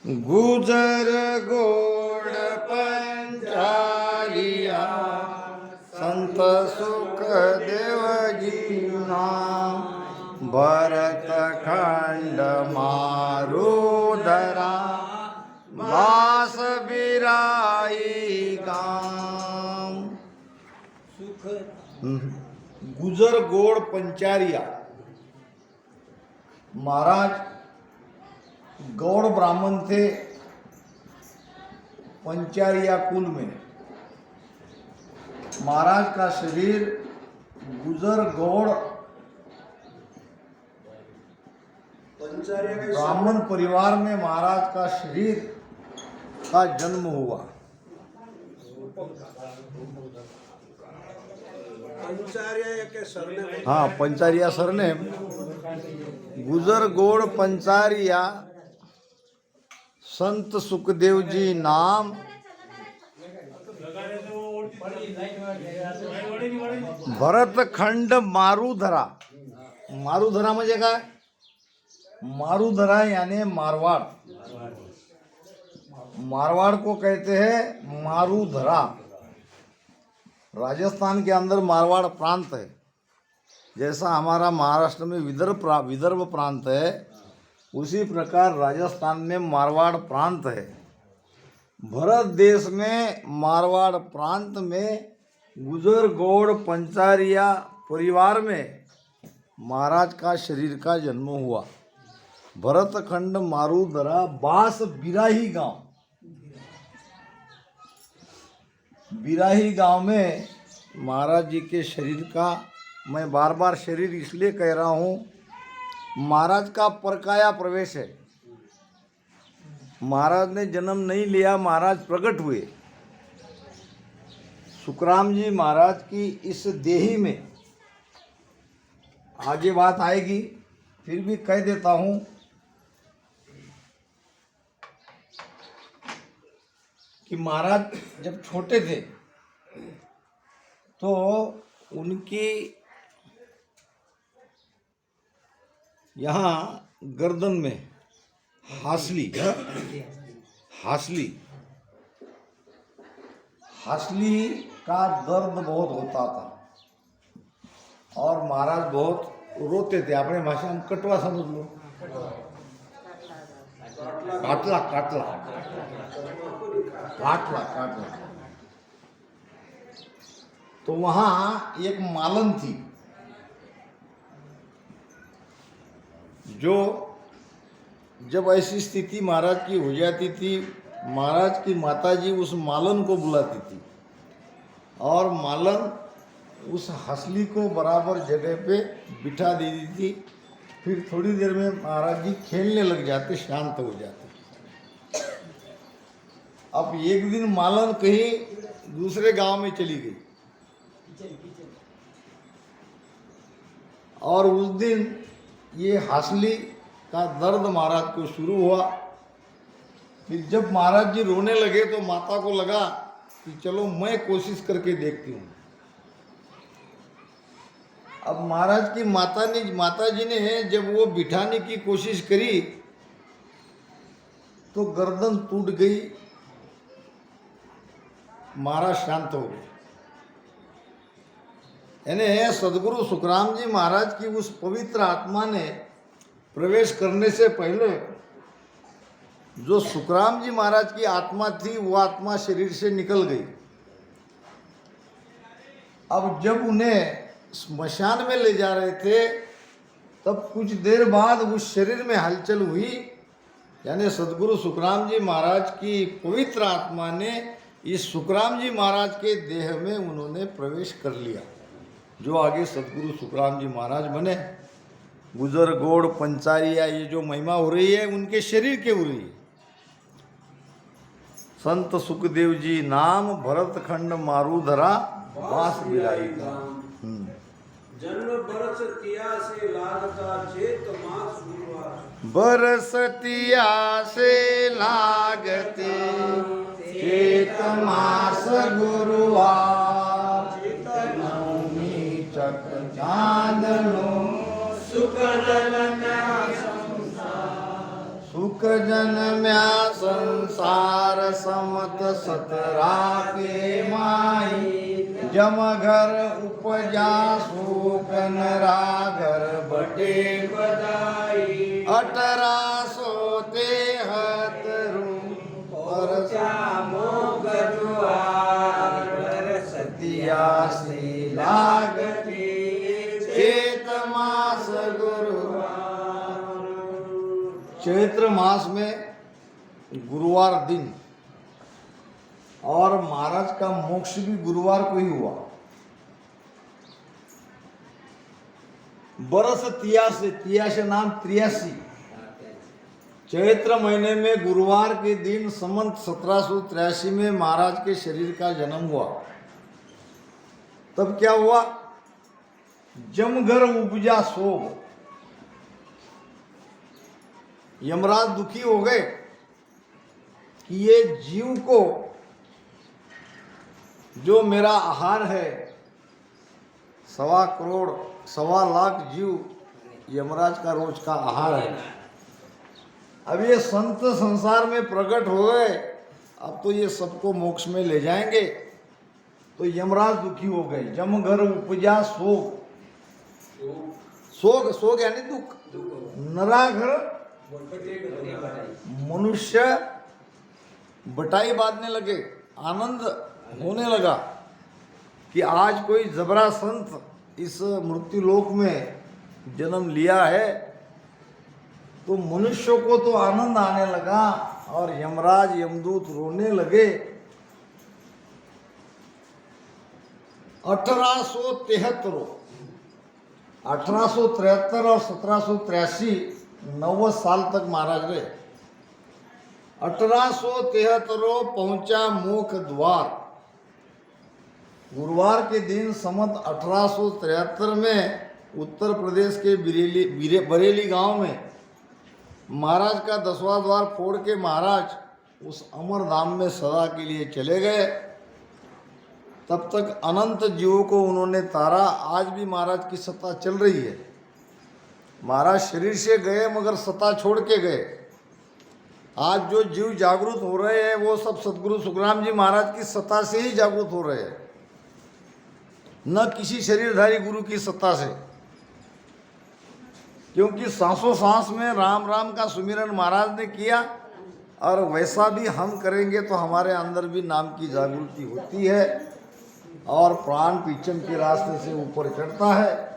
गुजर गोड पंचारिया संत सुख देवजीना भरत खंड मारुधरा वास बिराई गाम। गुजर गोड पंचारिया महाराज गौड़ ब्राह्मण थे पंचारिया कुल में। महाराज का शरीर गुजर गौड़ ब्राह्मण परिवार में महाराज का शरीर का जन्म हुआ। हाँ, पंचारिया सरने गुजर गौड़ पंचारिया संत सुखदेव जी नाम भरत खंड मारुधरा। मारुधरा म्हणजे काय? मारुधरा यानी मारवाड़। मारवाड़ को कहते हैं मारुधरा। राजस्थान के अंदर मारवाड़ प्रांत है, जैसा हमारा महाराष्ट्र में विदर्भ प्रांत है, उसी प्रकार राजस्थान में मारवाड़ प्रांत है। भरत देश में मारवाड़ प्रांत में गुजर गौड़ पंचारिया परिवार में महाराज का शरीर का जन्म हुआ। भरत खंड मारुधरा बास बिराही गांव। बिराही गांव में महाराज जी के शरीर का, मैं बार बार शरीर इसलिए कह रहा हूँ, महाराज का परकाया प्रवेश है। महाराज ने जन्म नहीं लिया, महाराज प्रकट हुए। सुखराम जी महाराज की इस देही में आगे बात आएगी, फिर भी कह देता हूँ कि महाराज जब छोटे थे तो उनकी यहाँ गर्दन में हासली का दर्द बहुत होता था और महाराज बहुत रोते थे। अपने भाषा में कटवा समझ लो, काटला। तो वहाँ एक मालन थी जो जब ऐसी स्थिति महाराज की हो जाती थी, महाराज की माताजी उस मालन को बुलाती थी और मालन उस हंसली को बराबर जगह पे बिठा देती थी। फिर थोड़ी देर में महाराज जी खेलने लग जाते, शांत हो जाते। अब एक दिन मालन कहीं दूसरे गांव में चली गई और उस दिन ये हासली का दर्द महाराज को शुरू हुआ। फिर जब महाराज जी रोने लगे तो माता को लगा कि चलो मैं कोशिश करके देखती हूँ। अब महाराज की माता जी ने जब वो बिठाने की कोशिश करी तो गर्दन टूट गई, महाराज शांत हो गए। यानी सदगुरु सुखराम जी महाराज की उस पवित्र आत्मा ने प्रवेश करने से पहले जो सुखराम जी महाराज की आत्मा थी वो आत्मा शरीर से निकल गई। अब जब उन्हें स्मशान में ले जा रहे थे तब कुछ देर बाद उस शरीर में हलचल हुई, यानी सदगुरु सुखराम जी महाराज की पवित्र आत्मा ने इस सुखराम जी महाराज के देह में उन्होंने प्रवेश कर लिया, जो आगे सदगुरु सुखराम जी महाराज बने। गुजर गौड़ पंचारिया ये जो महिमा हो रही है उनके शरीर के हो रही है। संत सुखदेव जी नाम भरत खंड मारुधरा बास बिराई गाम। जन्म बरसतिया से लागता चेत मास गुरुवार। बरसतिया से लागते चेत मास गुरुवार। नवमी चक चांदनो सुख जन्म्या संसार समत सतरा के माई जम घर उपजा सूख नरागर बटे बधाई 1873 परचा मोग जुआर सतियासी लागती चैत मास गुरुवार। चैत्र मास में गुरुवार दिन और महाराज का मोक्ष भी गुरुवार को ही हुआ। बरस 83 नाम 83 चैत्र महीने में गुरुवार के दिन संवत 1783 में महाराज के शरीर का जन्म हुआ। तब क्या हुआ? जमघर उपजा सोग। यमराज दुखी हो गए कि ये जीव को जो मेरा आहार है 1.25 लाख जीव यमराज का रोज का आहार है। अब ये संत संसार में प्रकट हो गए, अब तो ये सबको मोक्ष में ले जाएंगे। तो यमराज दुखी हो गए। जमघर उपजा सोग। सोग सोग यानी दुख। नराघर मनुष्य बटाई बांधने लगे, आनंद होने लगा कि आज कोई जबरा संत इस मृत्यु लोक में जन्म लिया है। तो मनुष्यों को तो आनंद आने लगा और यमराज यमदूत रोने लगे। 1873 और 1783 90 साल तक महाराज रहे। 1873 पहुंचा मोख द्वार। गुरुवार के दिन संवत 1873 में उत्तर प्रदेश के बरेली गांव में महाराज का 10वां द्वार फोड़ के महाराज उस अमर धाम में सदा के लिए चले गए। तब तक अनंत जीवों को उन्होंने तारा। आज भी महाराज की सत्ता चल रही है। महाराज शरीर से गए मगर सत्ता छोड़ के गए। आज जो जीव जागृत हो रहे हैं वो सब सदगुरु सुखराम जी महाराज की सत्ता से ही जागृत हो रहे हैं, न किसी शरीरधारी गुरु की सत्ता से। क्योंकि सांसों सांस में राम राम का सुमिरन महाराज ने किया और वैसा भी हम करेंगे तो हमारे अंदर भी नाम की जागृति होती है और प्राण पीछम के रास्ते से ऊपर चढ़ता है।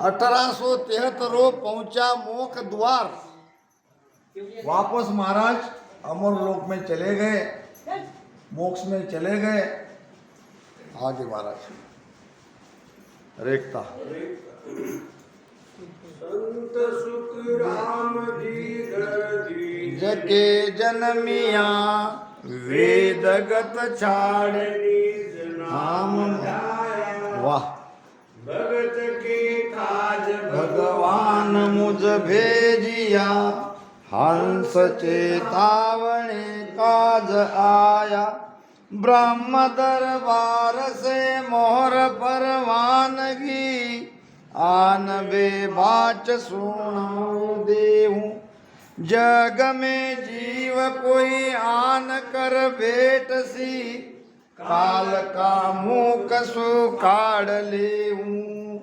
1873 पहुंचा मोख द्वार। वापस महाराज अमर लोक में चले गए, मोक्ष में चले गए। आगे महाराज रेखता संत सुख राम दीघ जके जन्मिया वेदगत छाड़ नाम। वाह। भगत के काज भगवान मुझ भेजिया हंस चेतावनी काज आया। ब्रह्म दरबार से मोहर परवानगी आन बे बाच सुनाऊं देहूं। जग में जीव कोई आन कर भेट सी काल का मुख सुकाड़ लेऊं।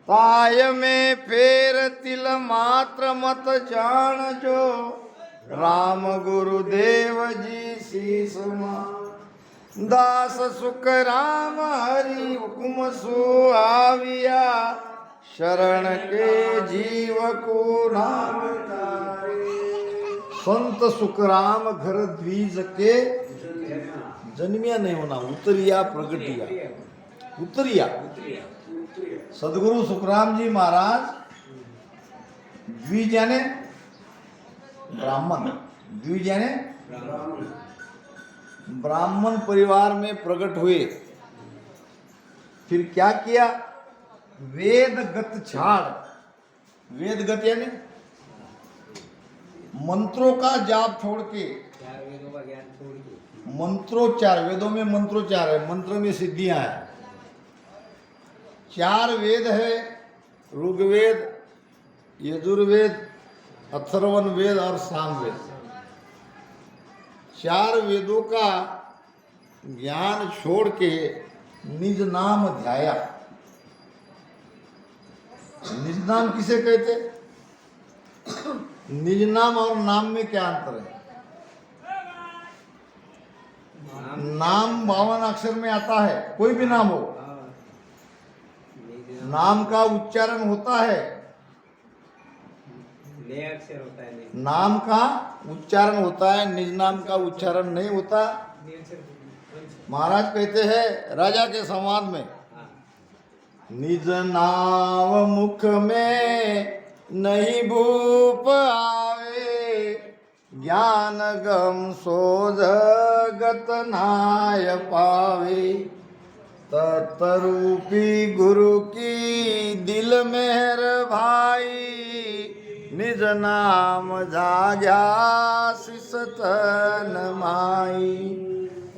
पाय में फेर तिल मात्र मत जान जो राम गुरुदेव जी शीस दास सुख राम हरि हुकुम सु आविया। शरण के जीव को नाम तारे। संत सुखराम घर द्विज के जन्मिया नहीं होना, उतरिया प्रगटिया। उतरिया सदगुरु सुखराम जी महाराज द्विज यानी ब्राह्मण। द्विज यानी ब्राह्मण परिवार में प्रकट हुए। फिर क्या किया? वेदगत छाड़। वेदगत यानी मंत्रों का जाप छोड़ के, मंत्रोच्चार। वेदों में मंत्रोच्चार है, मंत्र में सिद्धियां हैं। 4 वेद है, ऋग्वेद, यजुर्वेद, अथर्वण वेद और सामवेद, 4 वेदों का ज्ञान छोड़ के निज नाम ध्याया। निज नाम किसे कहते? निज नाम और नाम में क्या अंतर है? नाम 52 अक्षर में आता है, कोई भी नाम हो, नाम का उच्चारण होता है, नया अक्षर होता है नहीं। नाम का उच्चारण होता है, निज नाम का उच्चारण नहीं होता। महाराज कहते हैं राजा के संवाद में, निज नाम मुख में नहीं भूप आवे, ज्ञान गम सोझ गत नाय पावे, तत्रूपी गुरु की दिल मेहर भाई, निज नाम जाग्या शिष तन माई,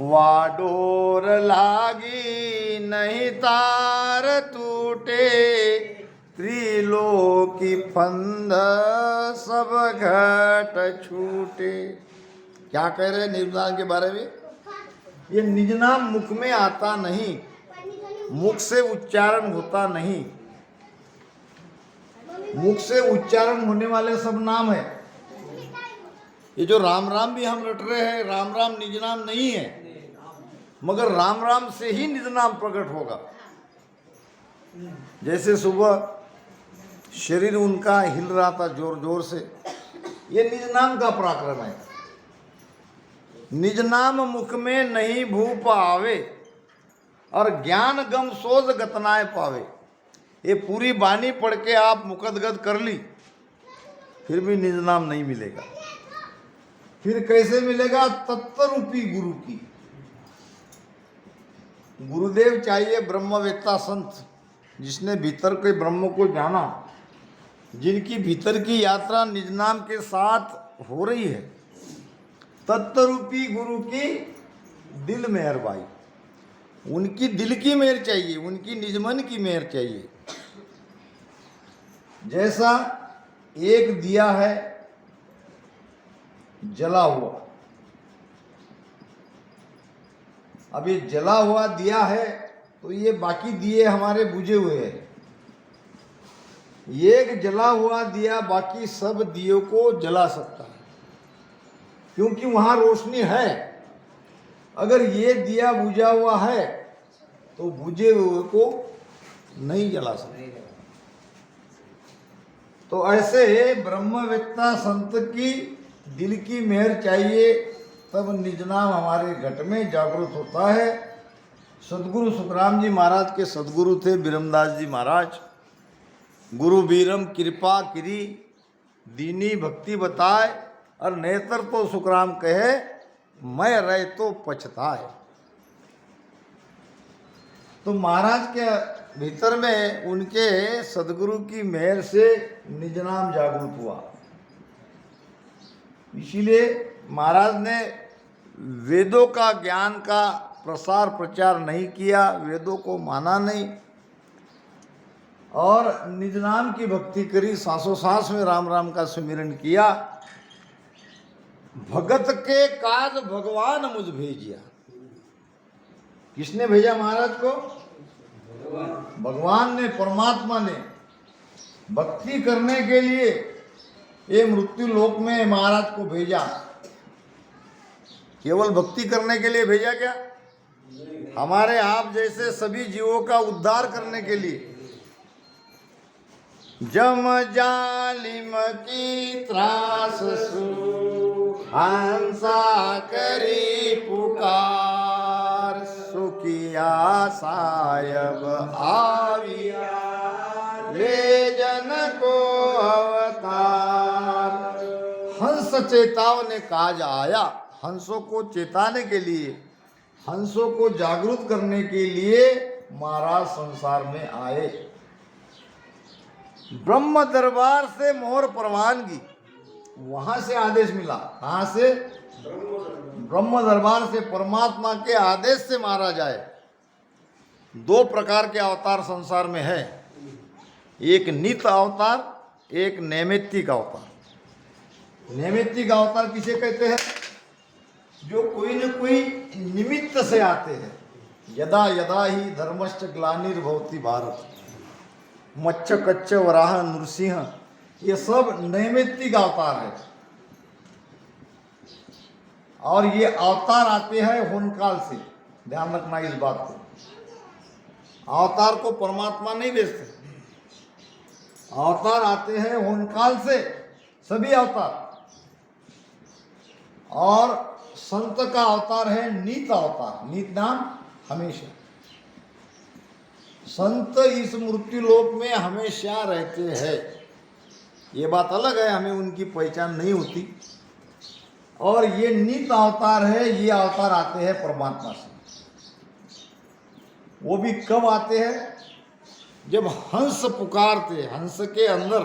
वाडोर लागी नहीं तार टूटे, त्रिलोकी फंद सब घट छूटे। क्या कह रहे हैं निर्वाण के बारे में? ये निज नाम मुख में आता नहीं, मुख से उच्चारण होता नहीं। मुख से उच्चारण होने वाले सब नाम है। ये जो राम राम भी हम रट रहे हैं, राम राम निज नाम नहीं है, मगर राम राम से ही निज नाम प्रकट होगा। जैसे सुबह शरीर उनका हिल रहा था जोर जोर से, ये निज नाम का पराक्रम है। निज नाम मुख में नहीं भूप आवे, और ज्ञान गम सोज गतनाए पावे। ये पूरी बानी पढ़ के आप मुकदगद कर ली, फिर भी निज नाम नहीं मिलेगा। फिर कैसे मिलेगा? तत्वरूपी गुरु की। गुरुदेव चाहिए ब्रह्मवेत्ता संत, जिसने भीतर के ब्रह्म को जाना, जिनकी भीतर की यात्रा निज नाम के साथ हो रही है। तत्वरूपी गुरु की दिल मेहर भाई, उनकी दिल की मेहर चाहिए, उनकी निजमन की मेहर चाहिए। जैसा एक दिया है जला हुआ, अब ये जला हुआ दिया है तो ये बाकी दिए हमारे बुझे हुए हैं। एक जला हुआ दिया बाकी सब दियों को जला सकता है, क्योंकि वहां रोशनी है। अगर ये दिया बुझा हुआ है तो बुझे हुए को नहीं जला सकता। तो ऐसे ब्रह्मवेत्ता संत की दिल की मेहर चाहिए, तब निज नाम हमारे घट में जागृत होता है। सदगुरु सुखराम जी महाराज के सदगुरु थे बीरमदास जी महाराज। गुरु बीरम कृपा किरी, दीनी भक्ति बताए, और नेतर तो सुखराम कहे, मैं रहे तो पछताए। तो महाराज के भीतर में उनके सदगुरु की मेहर से निज नाम जागृत हुआ। इसीलिए महाराज ने वेदों का ज्ञान का प्रसार प्रचार नहीं किया, वेदों को माना नहीं, और निज नाम की भक्ति करी। सांसों सांस में राम राम का सुमिरन किया। भगत के काज भगवान मुझ भेजिया। किसने भेजा महाराज को? भगवान ने, परमात्मा ने। भक्ति करने के लिए ये मृत्यु लोक में महाराज को भेजा। केवल भक्ति करने के लिए भेजा क्या? हमारे आप जैसे सभी जीवों का उद्धार करने के लिए। जम जालिम की त्रास सु हंसा करी पुकार, सुखिया सायब आविया ले जन को अवतार। हंस चेतावने काज आया, हंसों को चेताने के लिए, हंसों को जागरूक करने के लिए महाराज संसार में आए। ब्रह्म दरबार से मोहर परवानगी, वहां से आदेश मिला। कहां से? ब्रह्म दरबार से, परमात्मा के आदेश से महाराज आए। 2 प्रकार के अवतार संसार में है, एक नित अवतार, एक नैमित्तिक अवतार। नैमित्तिक अवतार किसे कहते हैं? जो कोई न कोई निमित्त से आते हैं। यदा यदा ही धर्मश्च ग्लानिर्भवति भारत, मच्छ कच्छ वराह नृसिंह, ये सब नैमित्तिक अवतार है। और ये अवतार आते हैं होनकाल से, ध्यान रखना इस बात को। अवतार को परमात्मा नहीं भेजते, अवतार आते हैं होनकाल से, सभी अवतार। और संत का अवतार है नीत अवतार, नीत नाम हमेशा। संत इस मृत्यु लोक में हमेशा रहते हैं, ये बात अलग है, हमें उनकी पहचान नहीं होती। और ये नीत अवतार है, ये अवतार आते हैं परमात्मा से। वो भी कब आते हैं? जब हंस पुकारते, हंस के अंदर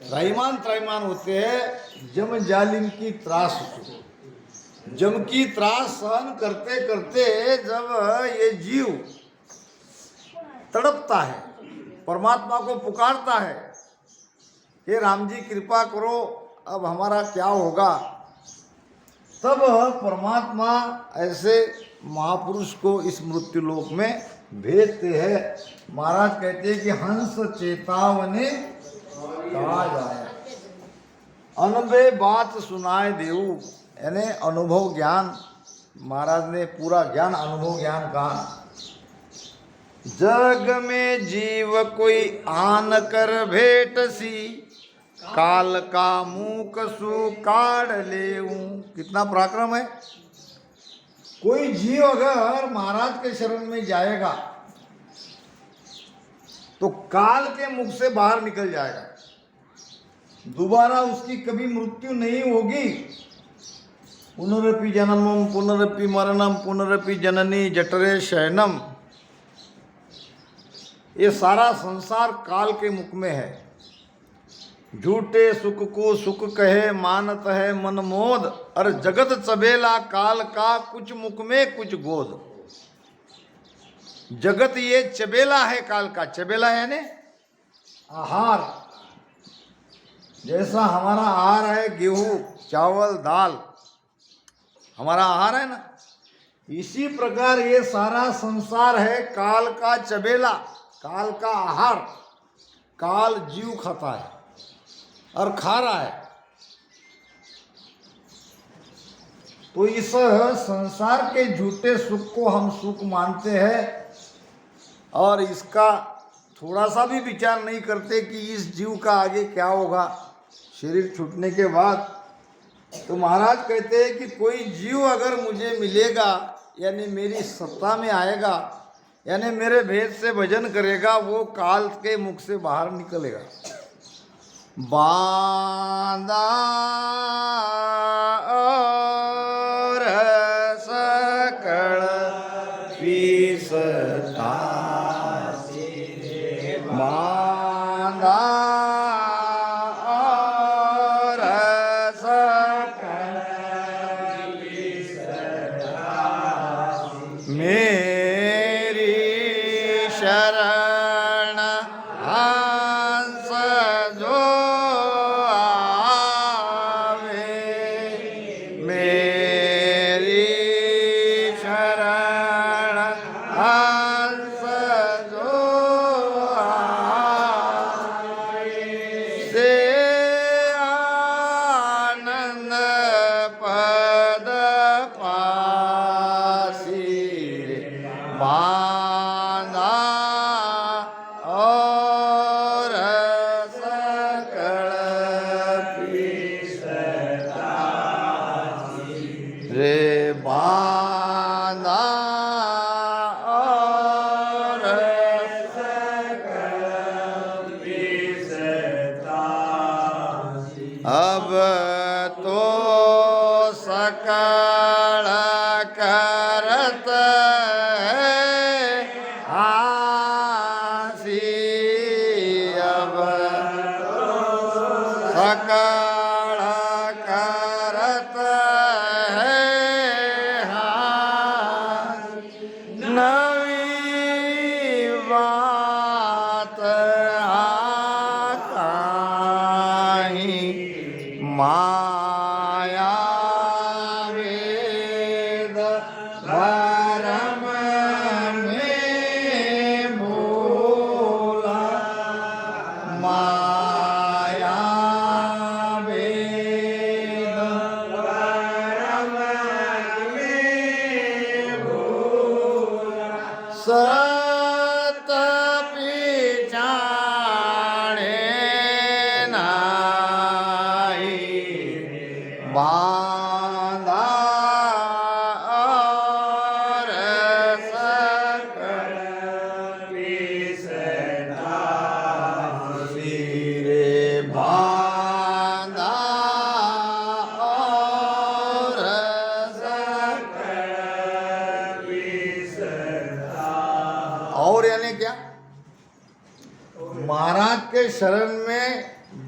त्रैमान त्रैमान होते हैं, जम जालिम की त्रास होती है। जम की त्रास सहन करते करते जब ये जीव तड़पता है, परमात्मा को पुकारता है, हे राम जी कृपा करो, अब हमारा क्या होगा, तब परमात्मा ऐसे महापुरुष को इस मृत्यु लोक में भेजते हैं। महाराज कहते हैं कि हंस चेतावने कहा जाए, अनबे बात सुनाए देऊ, यानी अनुभव ज्ञान। महाराज ने पूरा ज्ञान, अनुभव ज्ञान कहा। जग में जीव कोई आन कर भेट सी, काल का मुख सु काढ़ लेऊं। कितना पराक्रम है। कोई जीव अगर महाराज के शरण में जाएगा तो काल के मुख से बाहर निकल जाएगा, दोबारा उसकी कभी मृत्यु नहीं होगी। पुनरपि जन्मम पुनरपि मरणम पुनरपि जननी जठरे शयनम, ये सारा संसार काल के मुख में है। झूठे सुख को सुख कहे मानत है मन मोद, और जगत चबेला काल का कुछ मुख में कुछ गोद। जगत ये चबेला है काल का। चबेला है ने आहार, जैसा हमारा आहार है गेहूं चावल दाल, हमारा आहार है ना, इसी प्रकार ये सारा संसार है काल का चबेला, काल का आहार। काल जीव खाता है और खा रहा है। तो इस संसार के झूठे सुख को हम सुख मानते हैं और इसका थोड़ा सा भी विचार नहीं करते कि इस जीव का आगे क्या होगा शरीर छूटने के बाद। तो महाराज कहते हैं कि कोई जीव अगर मुझे मिलेगा, यानी मेरी सत्ता में आएगा, यानी मेरे भेद से भजन करेगा, वो काल के मुख से बाहर निकलेगा। बांधा और सकल पीसता, बांधा और सकल पीसता, मेरी शरण हंस जो अब तो सकल करत है हासी, अब सकल करत है हासी, नवी बात आकाही माया वेद भरम में भोला माया वेद भरम में भोला सत पिछाड़े नाई बांधा और सकल पिसना सिरे बांधा और सकल पिसना। और यानी क्या, महाराज के शरण में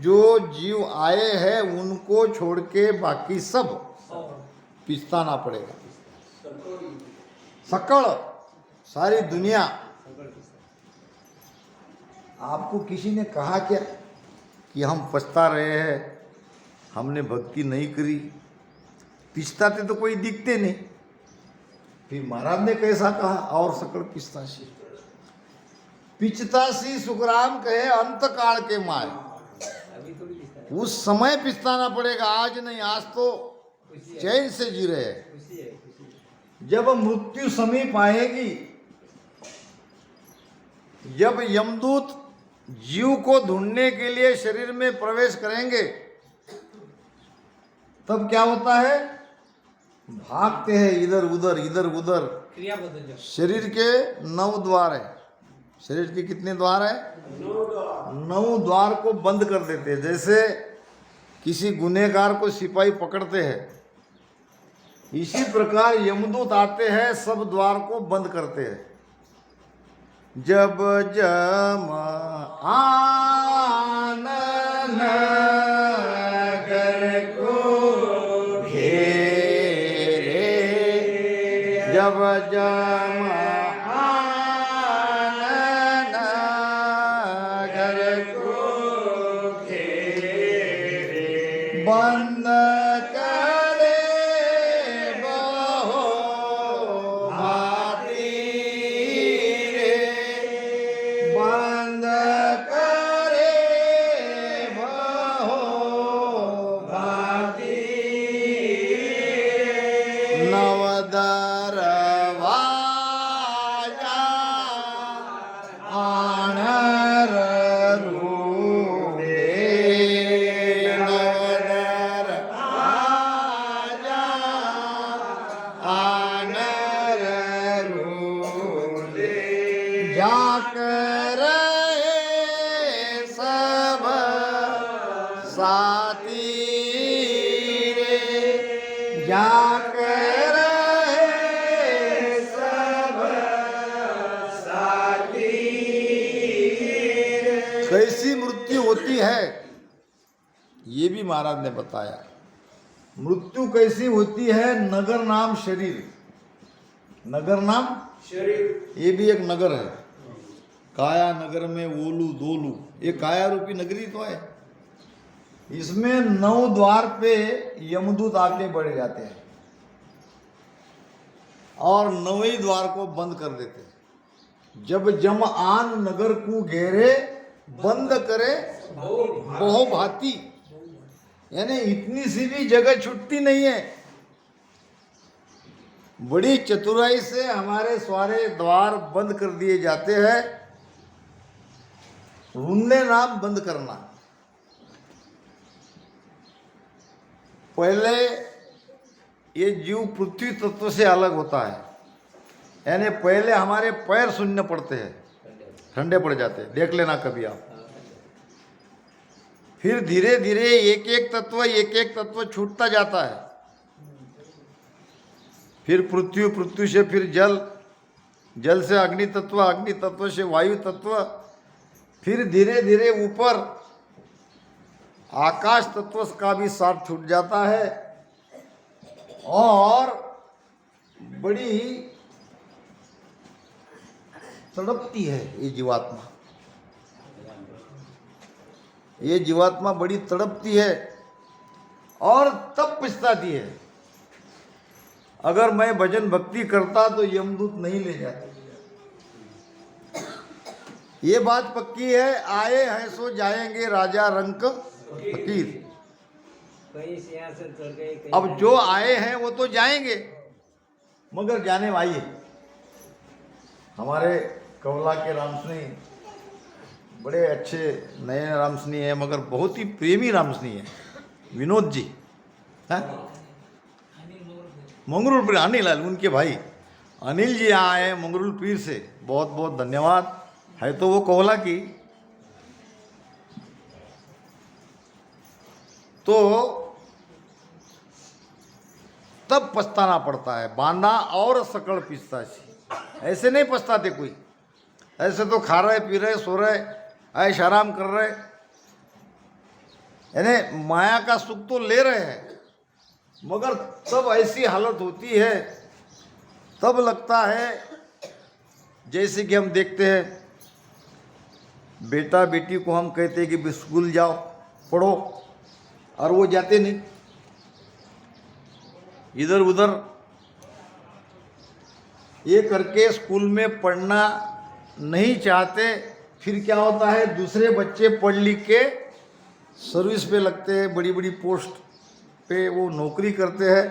जो जीव आए हैं उनको छोड़ के बाकी सब पिसताना पड़ेगा। सकल सारी दुनिया। आपको किसी ने कहा क्या कि हम पछता रहे हैं, हमने भक्ति नहीं करी? पिछताते तो कोई दिखते नहीं। फिर महाराज ने कैसा कहा, और सकल पिछतासी पिछतासी सुखराम कहे अंत काल के माय। उस समय पिछताना पड़ेगा, आज नहीं। आज तो चैन से जी रहे हैं। जब मृत्यु समीप आएगी, जब यमदूत जीव को ढूंढने के लिए शरीर में प्रवेश करेंगे, तब क्या होता है? भागते हैं इधर उधर इधर उधर। क्रिया बदल जाए। शरीर के 9 द्वार है। शरीर के कितने द्वार है? 9 द्वार को बंद कर देते हैं। जैसे किसी गुनहगार को सिपाही पकड़ते हैं, इसी प्रकार यमदूत आते हैं, सब द्वार को बंद करते हैं। जब जम आनन नगर को घेरे, जब जम आनन नगर को घेरे, बंद करे बहो भाती रे, बंद करे बहो भाती नव दरवाजा आणर रूडे, नव दरवाजा आणर रूडे, जाकर सब साथी रे, जाकर सब साथी रे। कैसी मृत्यु होती है ये भी महाराज ने बताया। मृत्यु कैसी होती है? नगर नाम शरीर, नगर नाम शरीर ये भी एक नगर है। काया नगर में ओलू दोलू, ये काया रूपी नगरी तो है। इसमें 9 द्वार पे यमदूत आके बढ़ जाते हैं और 9वें द्वार को बंद कर देते हैं। जब जम आन नगर को घेरे, बंद करे बहु भांति, यानी इतनी सी भी जगह छुटती नहीं है। बड़ी चतुराई से हमारे सारे द्वार बंद कर दिए जाते हैं। ढूंढने नाम बंद करना। पहले ये जीव पृथ्वी तत्व से अलग होता है, यानी पहले हमारे पैर शून्य पड़ते हैं, ठंडे पड़ जाते हैं। देख लेना कभी आप। फिर धीरे धीरे एक एक तत्व छूटता जाता है। फिर पृथ्वी, पृथ्वी से फिर जल, जल से अग्नि तत्व, अग्नि तत्व से वायु तत्व, फिर धीरे धीरे ऊपर आकाश तत्व का भी साथ छूट जाता है। और बड़ी तड़पती है ये जीवात्मा, ये जीवात्मा बड़ी तड़पती है। और तब पछताती है। अगर मैं भजन भक्ति करता तो यमदूत नहीं ले जाते। ये बात पक्की है, आए हैं सो जाएंगे राजा रंक फकीर। कहीं सिंहासन चढ़ गए, कहीं अब जो आए हैं वो तो जाएंगे, मगर जाने वाले हमारे कवला के रामसनी बड़े अच्छे नए रामसनी है, मगर बहुत ही प्रेमी रामसनी है, विनोद जी हैं, मंगरूल पीर, अनिल उनके भाई अनिल जी यहाँ आए मंगरूल पीर से, बहुत बहुत धन्यवाद। है तो वो कोहला की, तो तब पछताना पड़ता है। बांधा और सकड़ पिस्ताची, ऐसे नहीं पछताते कोई, ऐसे तो खा रहे पी रहे सो रहे ऐश आराम कर रहे, यानी माया का सुख तो ले रहे हैं, मगर तब ऐसी हालत होती है, तब लगता है जैसे कि हम देखते हैं बेटा बेटी को हम कहते हैं कि स्कूल जाओ पढ़ो, और वो जाते नहीं, इधर उधर ये करके स्कूल में पढ़ना नहीं चाहते। फिर क्या होता है, दूसरे बच्चे पढ़ लिख के सर्विस पे लगते हैं, बड़ी बड़ी पोस्ट पे वो नौकरी करते हैं,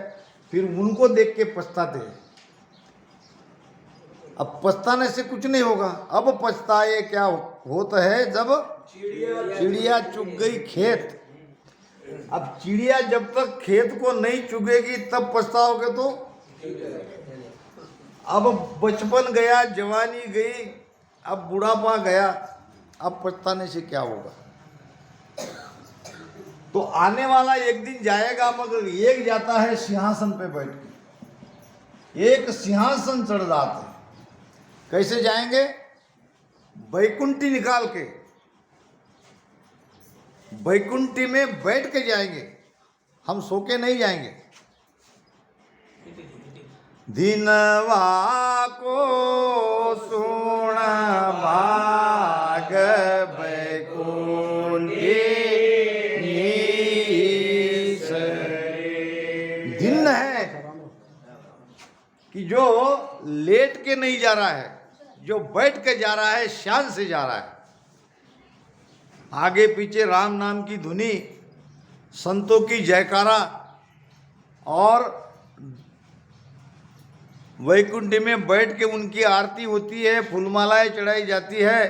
फिर उनको देख के पछताते हैं। अब पछताने से कुछ नहीं होगा, अब पछताए क्या होता है, जब चिड़िया चुग गई खेत। अब चिड़िया जब तक खेत को नहीं चुगेगी तब पछताओगे तो, अब बचपन गया, जवानी गई, अब बुढ़ापा गया, अब पछताने से क्या होगा। तो आने वाला एक दिन जाएगा, मगर एक जाता है सिंहासन पे बैठ के, एक सिंहासन चढ़ जाते हैं। कैसे जाएंगे, बैकुंठी निकाल के बैकुंठी में बैठ के जाएंगे, हम सो के नहीं जाएंगे। दिनवा को सुन भाग बैकुंठी दिन है कि जो लेट के नहीं जा रहा है, जो बैठ के जा रहा है, शान से जा रहा है। आगे पीछे राम नाम की धुनी, संतों की जयकारा, और वैकुंठ में बैठ के उनकी आरती होती है, फूलमालाएं चढ़ाई जाती है,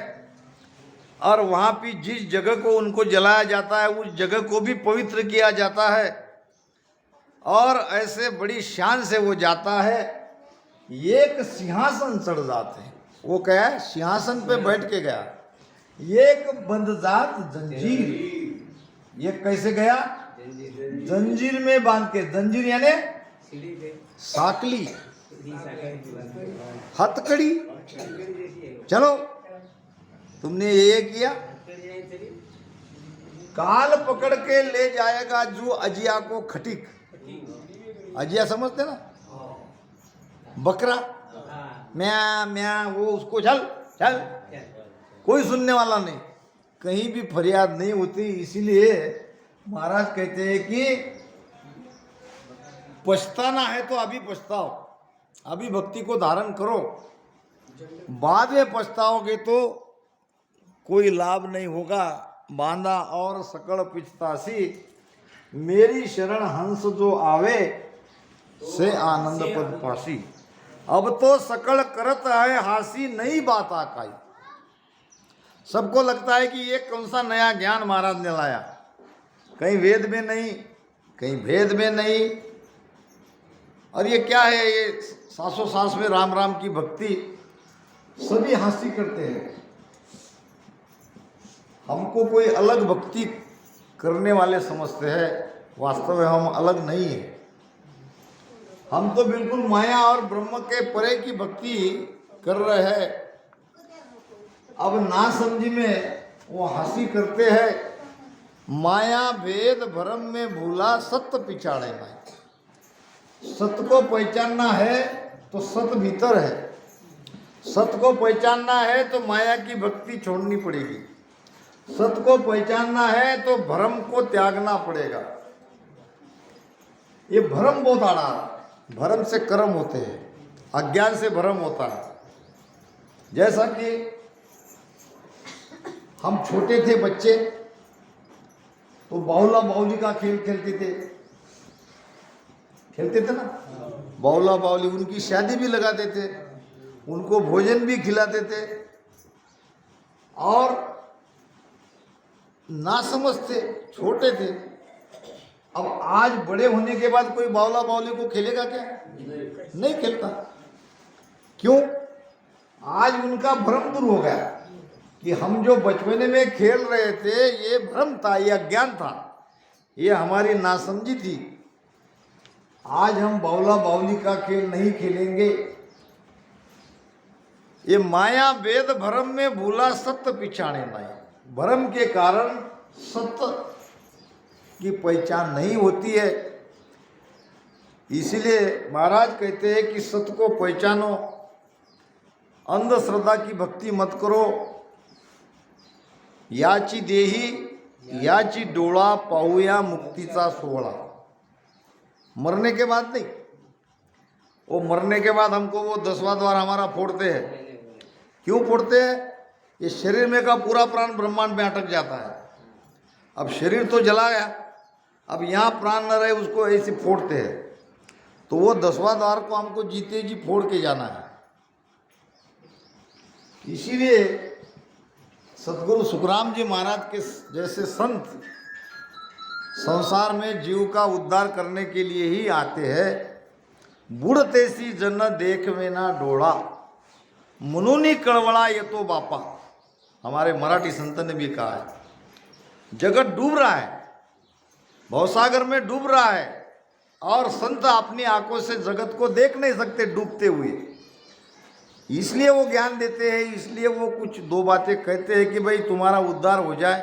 और वहाँ भी जिस जगह को उनको जलाया जाता है उस जगह को भी पवित्र किया जाता है, और ऐसे बड़ी शान से वो जाता है। एक सिंहासन चढ़ जाते हैं, वो क्या है, सिंहासन पे बैठ के गया, एक बंदजात जंजीर, ये कैसे गया, जंजीर में बांध के, जंजीर यानी सीढ़ी पे साकली, सीढ़ी साकड़ी हथकड़ी। चलो तुमने ये किया, काल पकड़ के ले जाएगा जो अजिया को खटिक। अजिया समझते ना, बकरा, म्या म्या, वो उसको चल चल, कोई सुनने वाला नहीं, कहीं भी फरियाद नहीं होती। इसीलिए महाराज कहते हैं कि पछताना है तो अभी पछताओ, अभी भक्ति को धारण करो, बाद में पछताओगे तो कोई लाभ नहीं होगा। बांधा और सकड़ पिछतासी, मेरी शरण हंस जो आवे से आनंद पद पासी। अब तो सकड़ करत है हासी, नई बात आकाई। सबको लगता है कि ये कौन सा नया ज्ञान महाराज ने लाया, कहीं वेद में नहीं, कहीं भेद में नहीं, और ये क्या है, ये सासों सास में राम राम की भक्ति। सभी हंसी करते हैं, हमको कोई अलग भक्ति करने वाले समझते हैं, वास्तव में हम अलग नहीं है। हम तो बिल्कुल माया और ब्रह्म के परे की भक्ति कर रहे हैं। अब ना समझी में वो हंसी करते हैं, माया भेद भ्रम में भूला सत्य पिछाड़े माया। सत्य को पहचानना है तो सत्य भीतर है, सत्य को पहचानना है तो माया की भक्ति छोड़नी पड़ेगी, सत्य को पहचानना है तो भ्रम को त्यागना पड़ेगा। ये भ्रम बहुत आड़ा है। भ्रम से कर्म होते हैं, अज्ञान से भ्रम होता है। जैसा कि हम छोटे थे बच्चे तो बाहुला बाहुली का खेल खेलते थे ना। बाहुला बाहुली, उनकी शादी भी लगाते थे, उनको भोजन भी खिलाते थे और नासमझ थे, छोटे थे। अब आज बड़े होने के बाद कोई बावला बावली को खेलेगा क्या? नहीं खेलता। क्यों? आज उनका भ्रम दूर हो गया कि हम जो बचपने में खेल रहे थे ये भ्रम था, ये अज्ञान था, ये हमारी नासमझी थी। आज हम बावला बावली का खेल नहीं खेलेंगे। ये माया वेद भ्रम में भूला सत्य पिछाने नहीं। भ्रम के कारण सत्य की पहचान नहीं होती है। इसीलिए महाराज कहते हैं कि सत्य को पहचानो, अंधश्रद्धा की भक्ति मत करो। याची देही याची डोळा पाहूया मुक्तीचा सोहळा। मरने के बाद नहीं, वो मरने के बाद हमको वो 10वां द्वार हमारा फोड़ते हैं। क्यों फोड़ते हैं? ये शरीर में का पूरा प्राण ब्रह्मांड में अटक जाता है। अब शरीर तो जला गया, अब यहाँ प्राण न रहे, उसको ऐसे फोड़ते हैं। तो वो 10वां द्वार को हमको जीते जी फोड़ के जाना है। इसीलिए सतगुरु सुखराम जी महाराज के जैसे संत संसार में जीव का उद्धार करने के लिए ही आते हैं। बुढ़ते सी जन देख में ना डोळा, मुनुनी कळवळा येतो बापा। हमारे मराठी संत ने भी कहा है। जगत डूब रहा है, भवसागर में डूब रहा है, और संत अपनी आंखों से जगत को देख नहीं सकते डूबते हुए। इसलिए वो ज्ञान देते हैं, इसलिए वो कुछ दो बातें कहते हैं कि भाई तुम्हारा उद्धार हो जाए,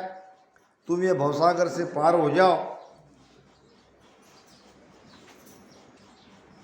तुम ये भवसागर से पार हो जाओ।